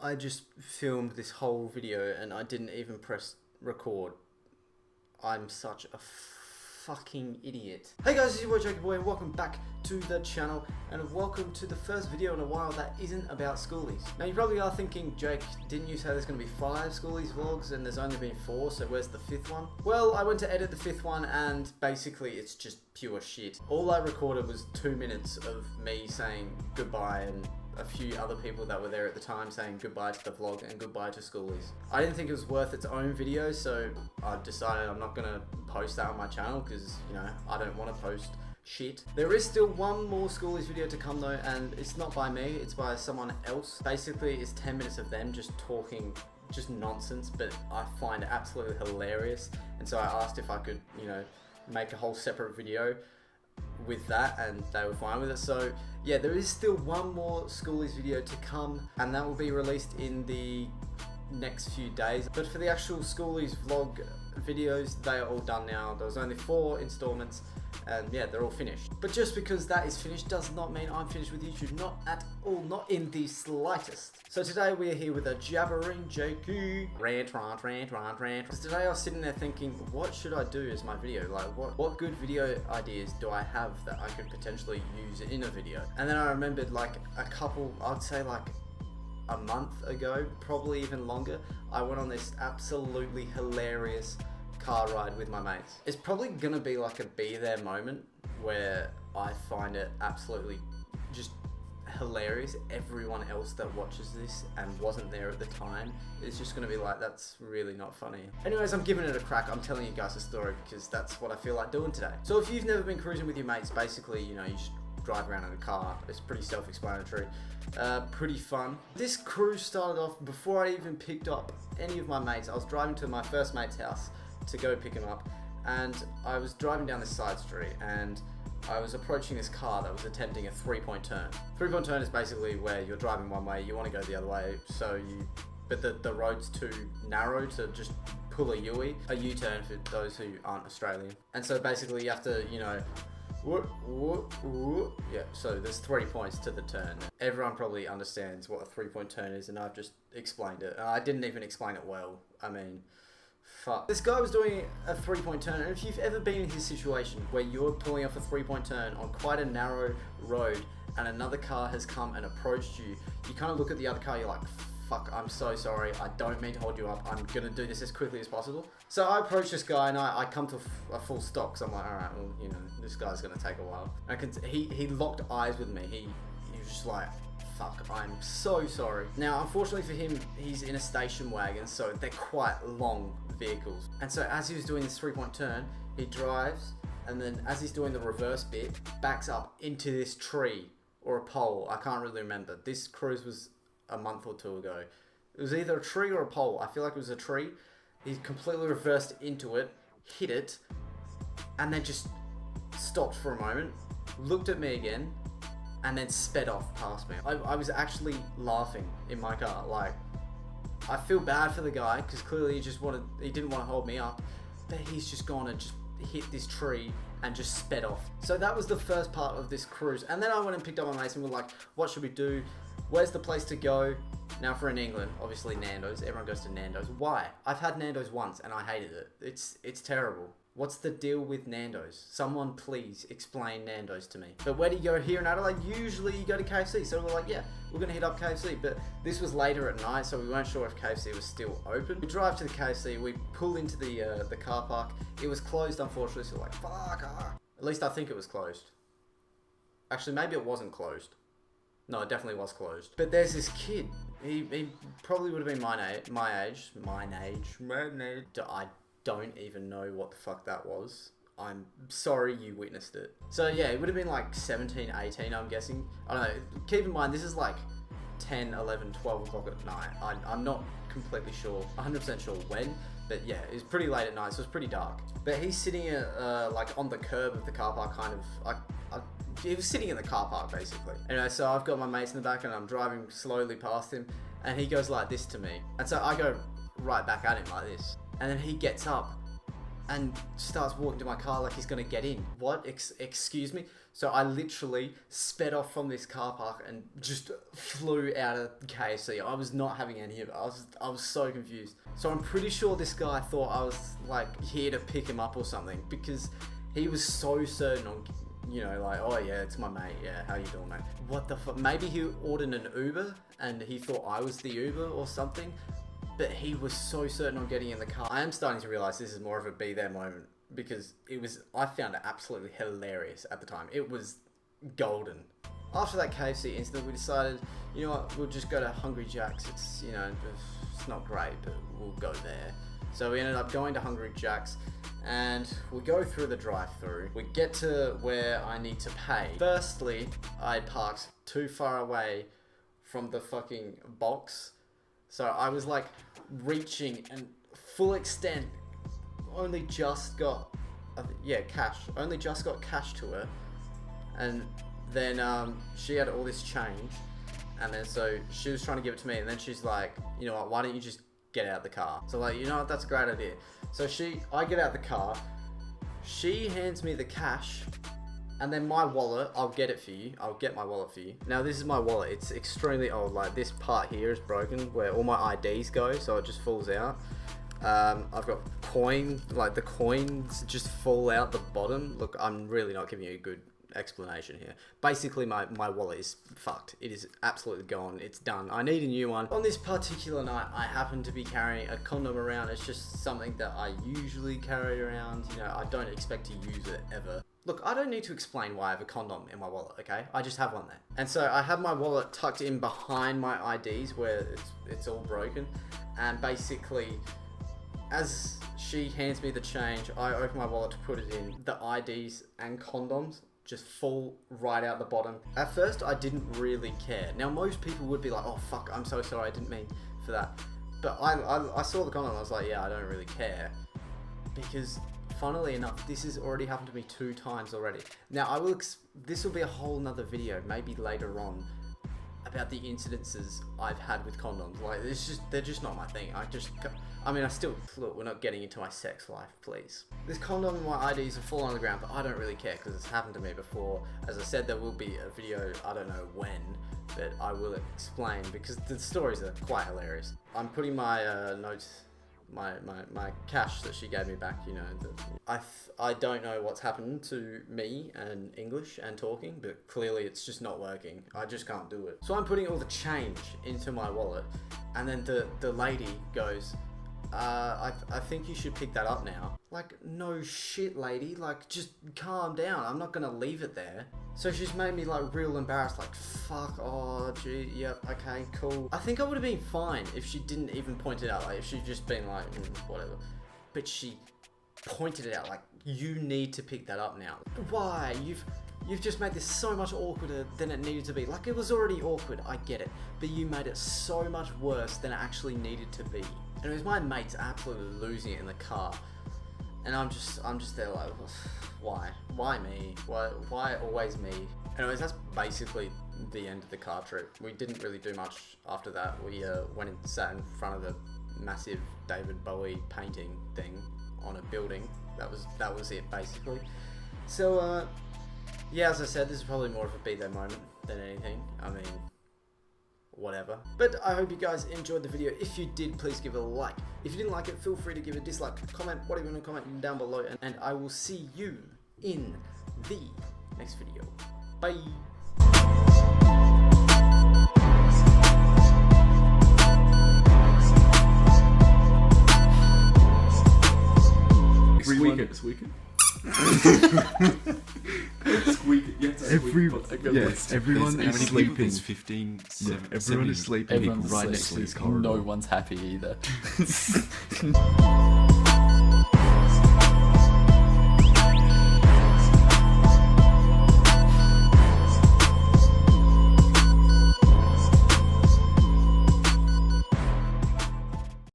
I just filmed this whole video and I didn't even press record. I'm such a fucking idiot. Hey guys, it's your boy Jakey Boy and welcome back to the channel and welcome to the first video in a while that isn't about schoolies. Now you probably are thinking, Jake, didn't you say there's going to be 5 schoolies vlogs and there's only been 4, so where's the 5th one? Well, I went to edit the 5th one and basically it's just pure shit. All I recorded was 2 minutes of me saying goodbye and a few other people that were there at the time saying goodbye to the vlog and goodbye to schoolies. I didn't think it was worth its own video, so I decided I'm not gonna post that on my channel because, you know, I don't want to post shit. There is still one more schoolies video to come though, and it's not by me, it's by someone else. Basically, it's 10 minutes of them just talking just nonsense, but I find it absolutely hilarious, and so I asked if I could, you know, make a whole separate video with that, and they were fine with it. So yeah, there is still one more schoolies video to come, and that will be released in the next few days. But for the actual schoolies vlog videos, they are all done now. There was only 4 installments and yeah, they're all finished. But just because that is finished does not mean I'm finished with YouTube, not at all, not in the slightest. So today we are here with a Jabbering Jakey rant. Because today I was sitting there thinking, what should I do as my video? Like what good video ideas do I have that I could potentially use in a video? And then I remembered like a couple, I'd say like a month ago, probably even longer, I went on this absolutely hilarious car ride with my mates. It's probably gonna be like a be there moment where I find it absolutely just hilarious. Everyone else that watches this and wasn't there at the time is just gonna be like, that's really not funny. Anyways, I'm giving it a crack. I'm telling you guys a story because that's what I feel like doing today. So if you've never been cruising with your mates, basically, you know, you just drive around in a car. It's pretty self-explanatory, pretty fun. This cruise started off before I even picked up any of my mates. I was driving to my first mate's house to go pick him up, and I was driving down this side street and I was approaching this car that was attempting a 3-point turn. 3-point turn is basically where you're driving one way, you want to go the other way, but the road's too narrow to just pull a U-turn for those who aren't Australian. And so basically you have to, you know, yeah, so there's 3 points to the turn. Everyone probably understands what a 3-point turn is, and I've just explained it. I didn't even explain it well. I mean, fuck. This guy was doing a 3-point turn, and if you've ever been in his situation where you're pulling off a 3-point turn on quite a narrow road and another car has come and approached you, you kind of look at the other car, you're like, fuck, I'm so sorry, I don't mean to hold you up, I'm gonna do this as quickly as possible. So I approach this guy and I come to a full stop, because I'm like, alright, well, you know, this guy's gonna take a while. He locked eyes with me, he was just like, fuck, I'm so sorry. Now, unfortunately for him, he's in a station wagon, so they're quite long vehicles. And so as he was doing this 3-point turn, he drives, and then as he's doing the reverse bit, backs up into this tree or a pole. I can't really remember. This cruise was a month or 2 ago. It was either a tree or a pole. I feel like it was a tree. He completely reversed into it, hit it, and then just stopped for a moment, looked at me again, and then sped off past me. I was actually laughing in my car. Like, I feel bad for the guy because clearly he didn't want to hold me up, but he's just gone and just hit this tree and just sped off. So that was the first part of this cruise. And then I went and picked up my mates and we were like, what should we do? Where's the place to go? Now for in England, obviously Nando's. Everyone goes to Nando's. Why? I've had Nando's once and I hated it. It's terrible. What's the deal with Nando's? Someone please explain Nando's to me. But where do you go here in Adelaide? Usually you go to KFC. So we're like, yeah, we're gonna hit up KFC. But this was later at night, so we weren't sure if KFC was still open. We drive to the KFC, we pull into the car park. It was closed, unfortunately, so we're like, fuck. At least I think it was closed. Actually, maybe it wasn't closed. No, it definitely was closed. But there's this kid. He probably would have been my age. I don't even know what the fuck that was. I'm sorry you witnessed it. So yeah, it would have been like 17, 18, I'm guessing. I don't know. Keep in mind, this is like 10, 11, 12 o'clock at night. I'm not completely sure, 100% sure when, but yeah, it was pretty late at night, so it's pretty dark. But he's sitting like on the curb of the car park, kind of. He was sitting in the car park, basically. Anyway, so I've got my mates in the back and I'm driving slowly past him, and he goes like this to me. And so I go right back at him like this. And then he gets up and starts walking to my car like he's gonna get in. What? Excuse me? So I literally sped off from this car park and just flew out of KFC. I was not having any of it. I was so confused. So I'm pretty sure this guy thought I was like here to pick him up or something, because he was so certain on, you know, like, oh yeah, it's my mate. Yeah, how you doing, mate? What the fuck? Maybe he ordered an Uber and he thought I was the Uber or something. But he was so certain on getting in the car. I am starting to realize this is more of a be there moment, because I found it absolutely hilarious at the time. It was golden. After that KFC incident, we decided, you know what, we'll just go to Hungry Jack's. It's, you know, it's not great, but we'll go there. So we ended up going to Hungry Jack's, and we go through the drive-thru. We get to where I need to pay. Firstly, I parked too far away from the fucking box. So I was like reaching and full extent, only just got, cash. Only just got cash to her. And then she had all this change. And then so she was trying to give it to me. And then she's like, you know what, why don't you just get out of the car? So like, you know what, that's a great idea. So I get out of the car. She hands me the cash. And then my wallet, I'll get it for you. I'll get my wallet for you. Now this is my wallet. It's extremely old. Like this part here is broken where all my IDs go, so it just falls out. I've got like the coins just fall out the bottom. Look, I'm really not giving you a good explanation here. Basically my wallet is fucked. It is absolutely gone. It's done. I need a new one. On this particular night, I happen to be carrying a condom around. It's just something that I usually carry around. You know, I don't expect to use it ever. Look, I don't need to explain why I have a condom in my wallet, okay? I just have one there. And so I have my wallet tucked in behind my IDs where it's all broken. And basically, as she hands me the change, I open my wallet to put it in. The IDs and condoms just fall right out the bottom. At first, I didn't really care. Now, most people would be like, oh fuck, I'm so sorry, I didn't mean for that. But I saw the condom, I was like, yeah, I don't really care. Because funnily enough, this has already happened to me 2 times already. Now, this will be a whole nother video, maybe later on, about the incidences I've had with condoms. Like, they're just not my thing. Look, we're not getting into my sex life, please. This condom and my IDs have fallen on the ground, but I don't really care because it's happened to me before. As I said, there will be a video, I don't know when, but I will explain because the stories are quite hilarious. I'm putting my notes, my cash that she gave me back, you know. I don't know what's happened to me and English and talking, but clearly it's just not working. I just can't do it. So I'm putting all the change into my wallet, and then the lady goes, I think you should pick that up now. Like, no shit, lady. Like, just calm down. I'm not gonna leave it there. So she's made me like real embarrassed. Like, fuck. Oh, gee. Yep. Okay. Cool. I think I would have been fine if she didn't even point it out. Like, if she'd just been like, whatever. But she pointed it out. Like, you need to pick that up now. Why? You've just made this so much awkwarder than it needed to be. Like, it was already awkward. I get it. But you made it so much worse than it actually needed to be. And it was my mates absolutely losing it in the car. And I'm just there like, why? Why me? Why always me? Anyways, that's basically the end of the car trip. We didn't really do much after that. We went and sat in front of the massive David Bowie painting thing on a building. That was it basically. So yeah, as I said, this is probably more of a be there moment than anything. I mean, whatever. But I hope you guys enjoyed the video. If you did, please give it a like. If you didn't like it, feel free to give a dislike, comment, whatever you want to comment down below, and I will see you in the next video. Bye. Everyone is sleeping. 15, 7, Everyone is sleeping. People right next to this corridor. No one's happy either.